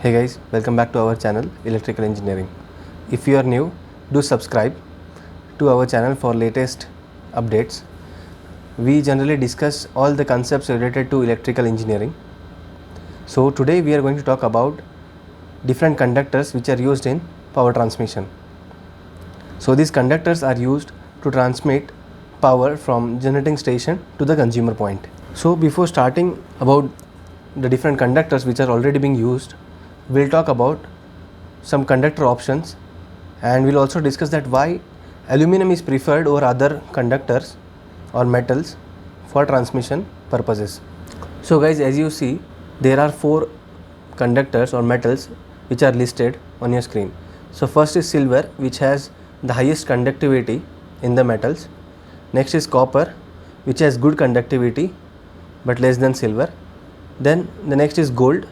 Hey guys, welcome back to our channel Electrical Engineering. If you are new, do subscribe to our channel for latest updates. We generally discuss all the concepts related to electrical engineering. So today we are going to talk about different conductors which are used in power transmission. So these conductors are used to transmit power from generating station to the consumer point. So before starting about the different conductors which are already being used, we'll talk about some conductor options, and we'll also discuss that why aluminum is preferred over other conductors or metals for transmission purposes. So guys, as you see, there are 4 conductors or metals which are listed on your screen. So first is silver, which has the highest conductivity in the metals. Next is copper, which has good conductivity but less than silver. Then the next is gold,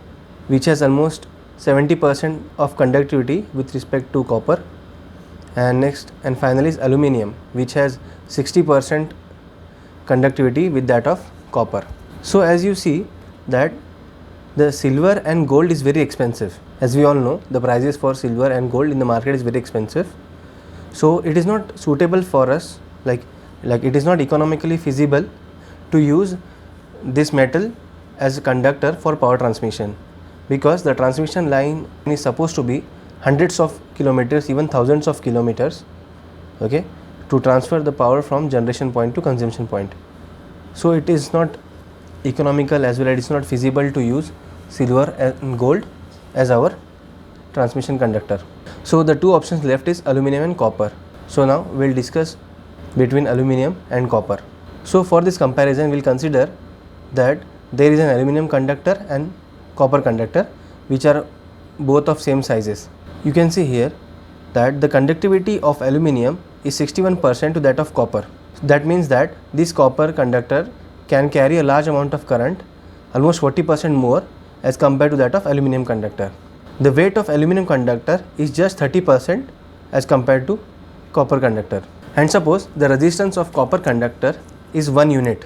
which has almost 70% of conductivity with respect to copper. And next and finally is aluminium, which has 60% conductivity with that of copper. So as you see that the silver and gold is very expensive. As we all know, the prices for silver and gold in the market is very expensive. So it is not suitable for us, like it is not economically feasible to use this metal as a conductor for power transmission, because the transmission line is supposed to be hundreds of kilometers, even thousands of kilometers, okay, to transfer the power from generation point to consumption point. So it is not economical, as well as it is not feasible to use silver and gold as our transmission conductor. So the two options left is aluminum and copper. So now we'll discuss between aluminum and copper. So for this comparison, we'll consider that there is an aluminum conductor and copper conductor, which are both of same sizes. You can see here that the conductivity of aluminum is 61% to that of copper. That means that this copper conductor can carry a large amount of current, almost 40% more as compared to that of aluminum conductor. The weight of aluminum conductor is just 30% as compared to copper conductor. And suppose the resistance of copper conductor is 1 unit,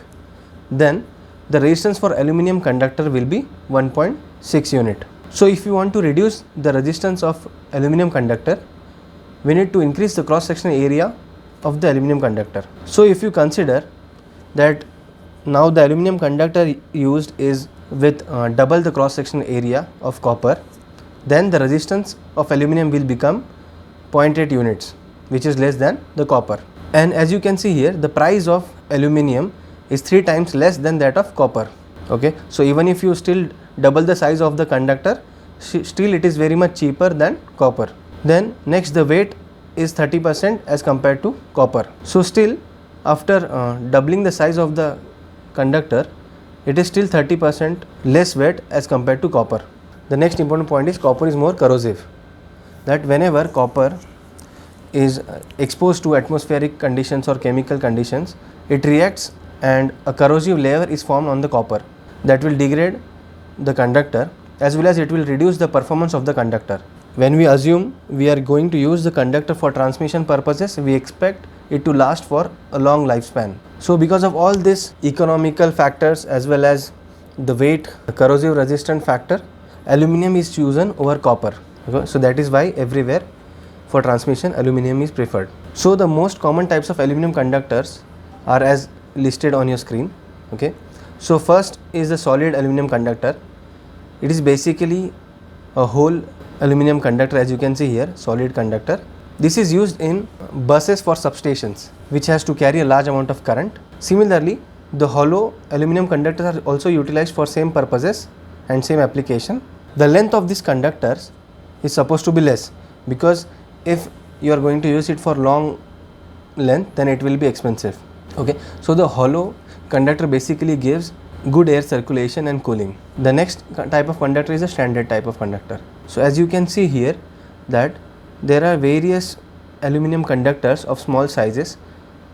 then the resistance for aluminum conductor will be 1.6 unit. So if you want to reduce the resistance of aluminum conductor, we need to increase the cross sectional area of the aluminum conductor. So if you consider that now the aluminum conductor used is with double the cross sectional area of copper, then the resistance of aluminum will become 0.8 units, which is less than the copper. And as you can see here, the price of aluminum is 3 times less than that of copper. Okay, so even if you still double the size of the conductor, still it is very much cheaper than copper. Then next, the weight is 30% as compared to copper. So still after doubling the size of the conductor, it is still 30% less weight as compared to copper. The next important point is copper is more corrosive. That whenever copper is exposed to atmospheric conditions or chemical conditions, it reacts and a corrosive layer is formed on the copper that will degrade the conductor, as well as it will reduce the performance of the conductor. When we assume we are going to use the conductor for transmission purposes, we expect it to last for a long lifespan. So because of all these economical factors as well as the weight, the corrosive resistant factor, aluminum is chosen over copper. Okay? So that is why everywhere for transmission aluminum is preferred. So the most common types of aluminum conductors are as listed on your screen. Okay, so first is the solid aluminum conductor. It is basically a whole aluminum conductor, as you can see here, solid conductor. This is used in buses for substations, which has to carry a large amount of current. Similarly, the hollow aluminum conductors are also utilized for same purposes and same application. The length of these conductors is supposed to be less, because if you are going to use it for long length, then it will be expensive. Okay, so the hollow conductor basically gives good air circulation and cooling. The next type of conductor is a standard type of conductor. So as you can see here that there are various aluminum conductors of small sizes.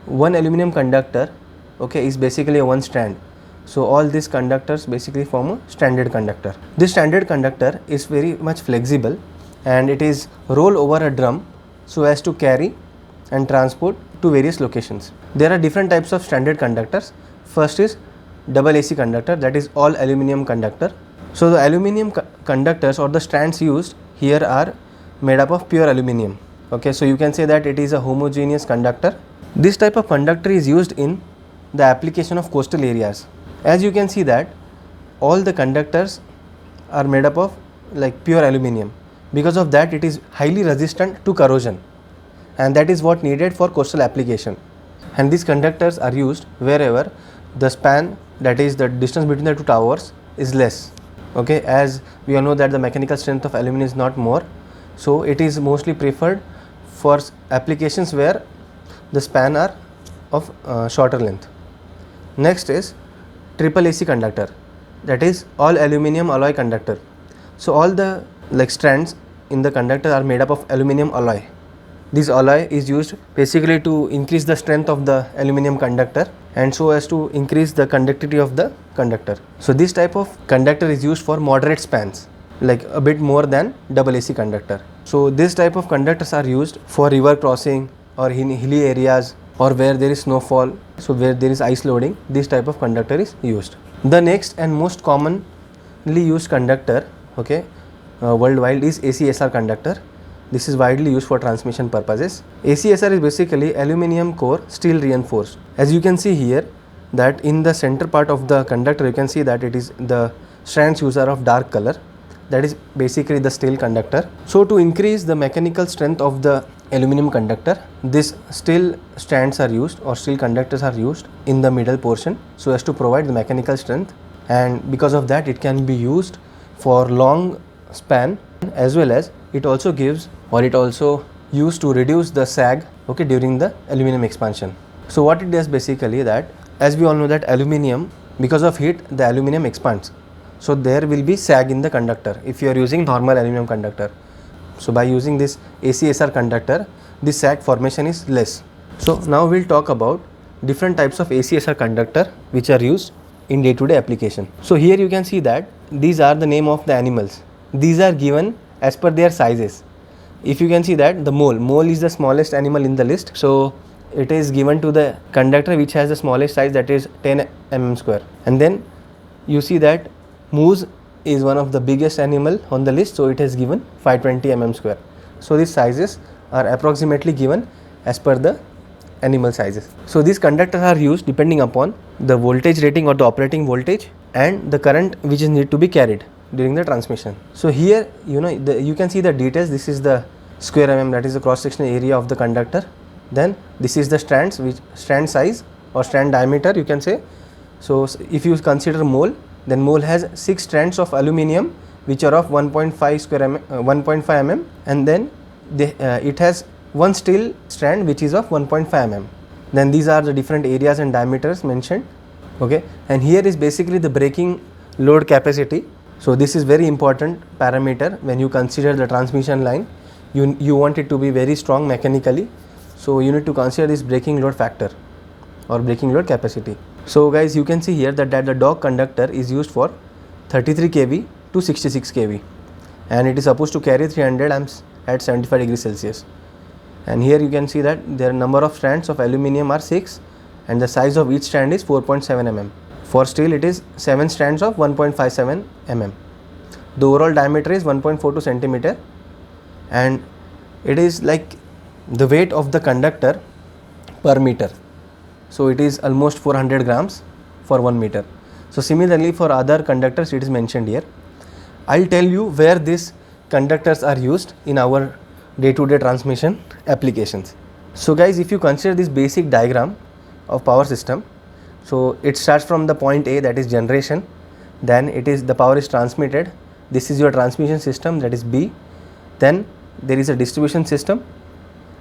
One aluminum conductor, okay, is basically a one strand. So all these conductors basically form a standard conductor. This standard conductor is very much flexible and it is rolled over a drum so as to carry and transport to various locations. There are different types of standard conductors. First is double AC conductor, that is all aluminum conductor. So the aluminum conductors or the strands used here are made up of pure aluminum. Okay, so you can say that it is a homogeneous conductor. This type of conductor is used in the application of coastal areas. As you can see that all the conductors are made up of like pure aluminum. Because of that it is highly resistant to corrosion, and that is what needed for coastal application. And these conductors are used wherever the span, that is the distance between the two towers, is less. Okay, as we all know that the mechanical strength of aluminum is not more, so it is mostly preferred for applications where the span are of shorter length. Next is triple AC conductor, that is all aluminum alloy conductor. So all the like strands in the conductor are made up of aluminum alloy. This alloy is used basically to increase the strength of the aluminum conductor and so as to increase the conductivity of the conductor. So this type of conductor is used for moderate spans, like a bit more than double AC conductor. So this type of conductors are used for river crossing or in hilly areas or where there is snowfall, so where there is ice loading, this type of conductor is used. The next and most commonly used conductor, okay, worldwide is ACSR conductor. This is widely used for transmission purposes. ACSR is basically aluminum core steel reinforced. As you can see here that in the center part of the conductor you can see that it is the strands used are of dark color, that is basically the steel conductor. So to increase the mechanical strength of the aluminum conductor, this steel strands are used or steel conductors are used in the middle portion so as to provide the mechanical strength, and because of that it can be used for long span, as well as it also gives or it also used to reduce the sag, okay, during the aluminum expansion. So what it does basically that, as we all know that aluminum, because of heat the aluminum expands, so there will be sag in the conductor if you are using normal aluminum conductor. So by using this ACSR conductor, this sag formation is less. So now we'll talk about different types of ACSR conductor which are used in day-to-day application. So here you can see that these are the name of the animals. These are given as per their sizes. If you can see that the mole is the smallest animal in the list, so it is given to the conductor which has the smallest size, that is 10 mm square. And then you see that moose is one of the biggest animal on the list, so it is given 520 mm square. So these sizes are approximately given as per the animal sizes. So these conductors are used depending upon the voltage rating or the operating voltage and the current which is need to be carried during the transmission. So here you can see the details. This is the square mm, that is the cross sectional area of the conductor. Then this is the strands, which strand size or strand diameter you can say. So if you consider mole, then mole has 6 strands of aluminum which are of 1.5 square mm, 1.5 mm, and then it has one steel strand which is of 1.5 mm. Then these are the different areas and diameters mentioned, okay. And here is basically the breaking load capacity. So this is very important parameter when you consider the transmission line. You want it to be very strong mechanically, so you need to consider this breaking load factor or breaking load capacity. So guys, you can see here that the dog conductor is used for 33 kV to 66 kV, and it is supposed to carry 300 amps at 75 degrees Celsius. And here you can see that their number of strands of aluminum are 6 and the size of each strand is 4.7 mm. For steel it is 7 strands of 1.57 mm. The overall diameter is 1.42 centimeter, and it is like the weight of the conductor per meter. So it is almost 400 grams for 1 meter. So similarly for other conductors it is mentioned here. I'll tell you where these conductors are used in our day-to-day transmission applications. So guys, if you consider this basic diagram of power system, so it starts from the point A, that is generation, then it is the power is transmitted, this is your transmission system, that is B, then there is a distribution system,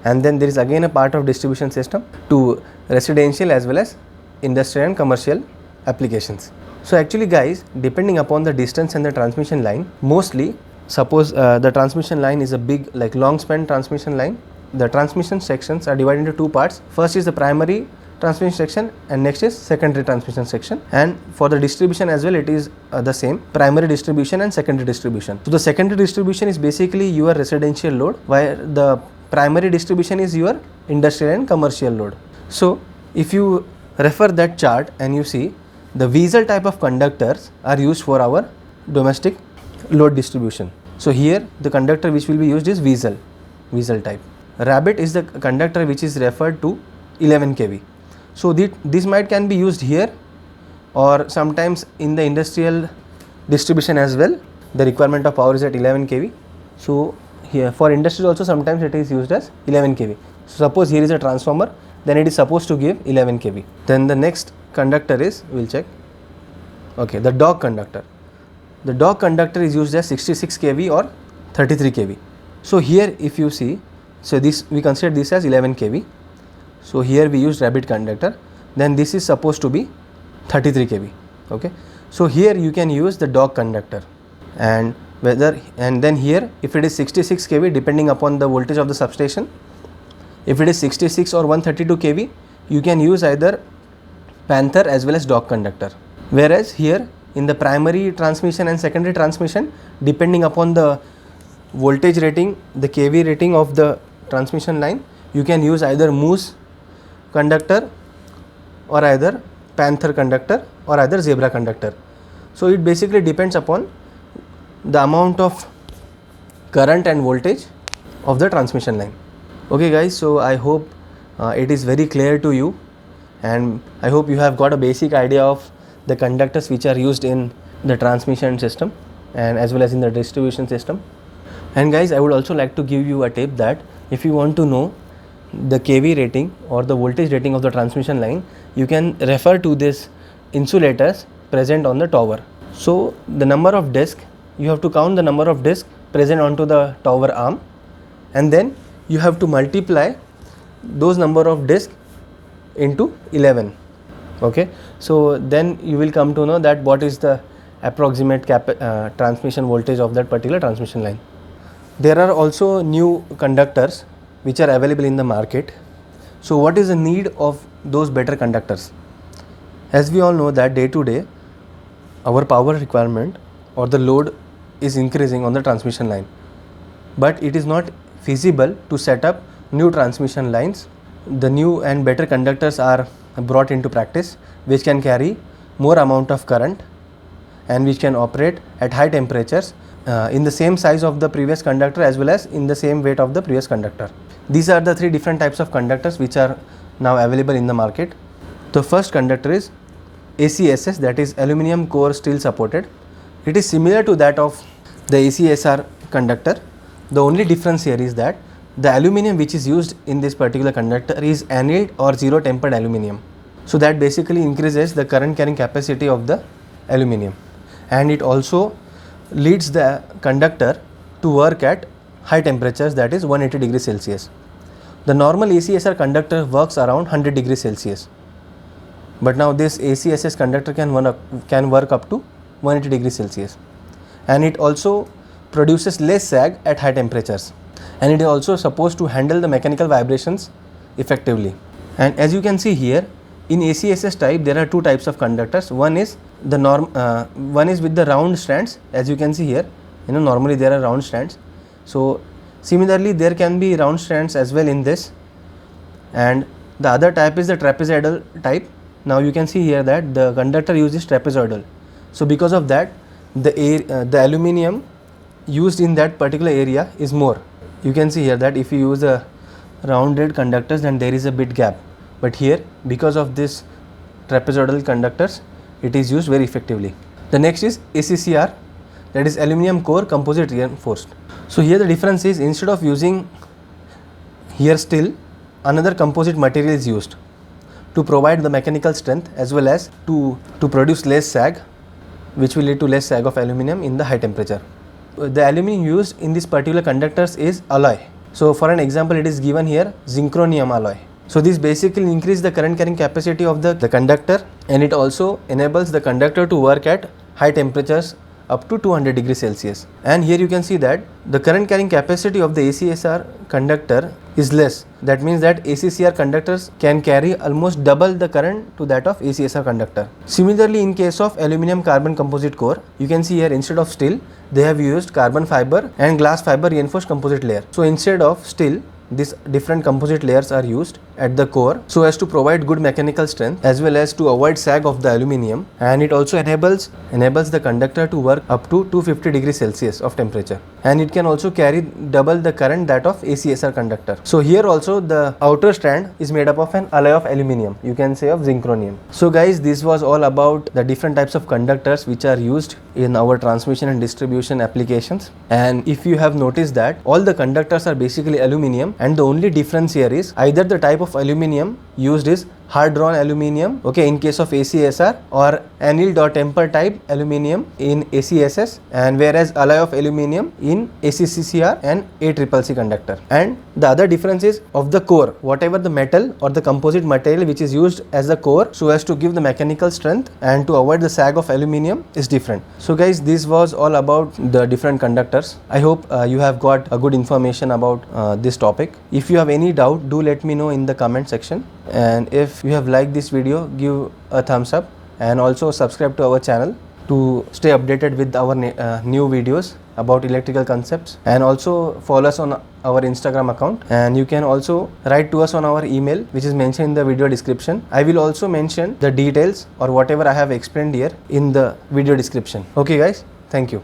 and then there is again a part of distribution system to residential as well as industrial and commercial applications. So actually guys, depending upon the distance and the transmission line, mostly suppose the transmission line is a big like long span transmission line, the transmission sections are divided into 2 parts. First is the primary transmission section and next is secondary transmission section, and for the distribution as well it is the same, primary distribution and secondary distribution. So the secondary distribution is basically your residential load, while the primary distribution is your industrial and commercial load. So if you refer that chart and you see, the Wiesel type of conductors are used for our domestic load distribution. So here the conductor which will be used is Weasel type. Rabbit is the conductor which is referred to 11 kV. So this might can be used here or sometimes in the industrial distribution as well. The requirement of power is at 11 kV. So here for industry also sometimes it is used as 11 kV. So suppose here is a transformer, then it is supposed to give 11 kV. Then the next conductor is, we'll check, okay, the dog conductor. The dog conductor is used as 66 kV or 33 kV. So here if you see, so this we consider this as 11 kV. So here we use rabbit conductor, then this is supposed to be 33 kV. Okay, so here you can use the dog conductor, and then here if it is 66 kV depending upon the voltage of the substation, if it is 66 or 132 kV you can use either Panther as well as dog conductor. Whereas here in the primary transmission and secondary transmission, depending upon the voltage rating, the kV rating of the transmission line, you can use either Moose conductor or either Panther conductor or either Zebra conductor. So it basically depends upon the amount of current and voltage of the transmission line. Okay guys, so I hope it is very clear to you, and I hope you have got a basic idea of the conductors which are used in the transmission system and as well as in the distribution system. And guys, I would also like to give you a tip that if you want to know the kV rating or the voltage rating of the transmission line, you can refer to this insulators present on the tower. So the number of disc, you have to count the number of disc present onto the tower arm, and then you have to multiply those number of disc into 11. Okay, so then you will come to know that what is the approximate transmission voltage of that particular transmission line. There are also new conductors which are available in the market. So what is the need of those better conductors? As we all know that day to day our power requirement or the load is increasing on the transmission line, but it is not feasible to set up new transmission lines. The new and better conductors are brought into practice which can carry more amount of current and which can operate at high temperatures in the same size of the previous conductor as well as in the same weight of the previous conductor. These are the three different types of conductors which are now available in the market. The first conductor is ACSS, that is aluminum core steel supported. It is similar to that of the ACSR conductor. The only difference here is that the aluminum which is used in this particular conductor is annealed or zero tempered aluminum. So that basically increases the current carrying capacity of the aluminum, and it also leads the conductor to work at high temperatures, that is 180 degrees Celsius. The normal ACSR conductor works around 100 degrees Celsius, but now this ACSS conductor can work up to 180 degrees Celsius, and it also produces less sag at high temperatures, and it is also supposed to handle the mechanical vibrations effectively. And as you can see here, in ACSS type there are two types of conductors. One is the one is with the round strands. As you can see here, normally there are round strands. So similarly there can be round strands as well in this, and the other type is the trapezoidal type. Now you can see here that the conductor uses trapezoidal. So because of that the aluminum used in that particular area is more. You can see here that if you use a rounded conductors then there is a bit gap, but here because of this trapezoidal conductors it is used very effectively. The next is ACCR, that is aluminum core composite reinforced. So here the difference is, instead of using here steel, another composite material is used to provide the mechanical strength as well as to produce less sag, which will lead to less sag of aluminum in the high temperature. The aluminum used in this particular conductors is alloy. So for an example it is given here zinc-chromium alloy. So this basically increases the current carrying capacity of the conductor, and it also enables the conductor to work at high temperatures up to 200 degrees Celsius. And here you can see that the current carrying capacity of the ACSR conductor is less. That means that ACCR conductors can carry almost double the current to that of ACSR conductor. Similarly, in case of aluminum carbon composite core, you can see here instead of steel they have used carbon fiber and glass fiber reinforced composite layer. So instead of steel these different composite layers are used at the core so as to provide good mechanical strength as well as to avoid sag of the aluminium, and it also enables the conductor to work up to 250 degrees Celsius of temperature, and it can also carry double the current that of ACSR conductor. So here also the outer strand is made up of an alloy of aluminium, you can say of zinc-chromium. So guys, this was all about the different types of conductors which are used in our transmission and distribution applications. And if you have noticed that all the conductors are basically aluminium, and the only difference here is either the type of aluminium used is hard drawn aluminium, okay, in case of ACSR, or annealed or temper type aluminium in ACSS, and whereas alloy of aluminium in ACCCR and ACCC conductor. And the other difference is of the core, whatever the metal or the composite material which is used as the core so as to give the mechanical strength and to avoid the sag of aluminium is different. So guys, this was all about the different conductors. I hope you have got a good information about this topic. If you have any doubt, do let me know in the comment section, and if you have liked this video, give a thumbs up and also subscribe to our channel to stay updated with our new videos about electrical concepts, and also follow us on our Instagram account, and you can also write to us on our email which is mentioned in the video description. I will also mention the details or whatever I have explained here in the video description. Okay guys, thank you.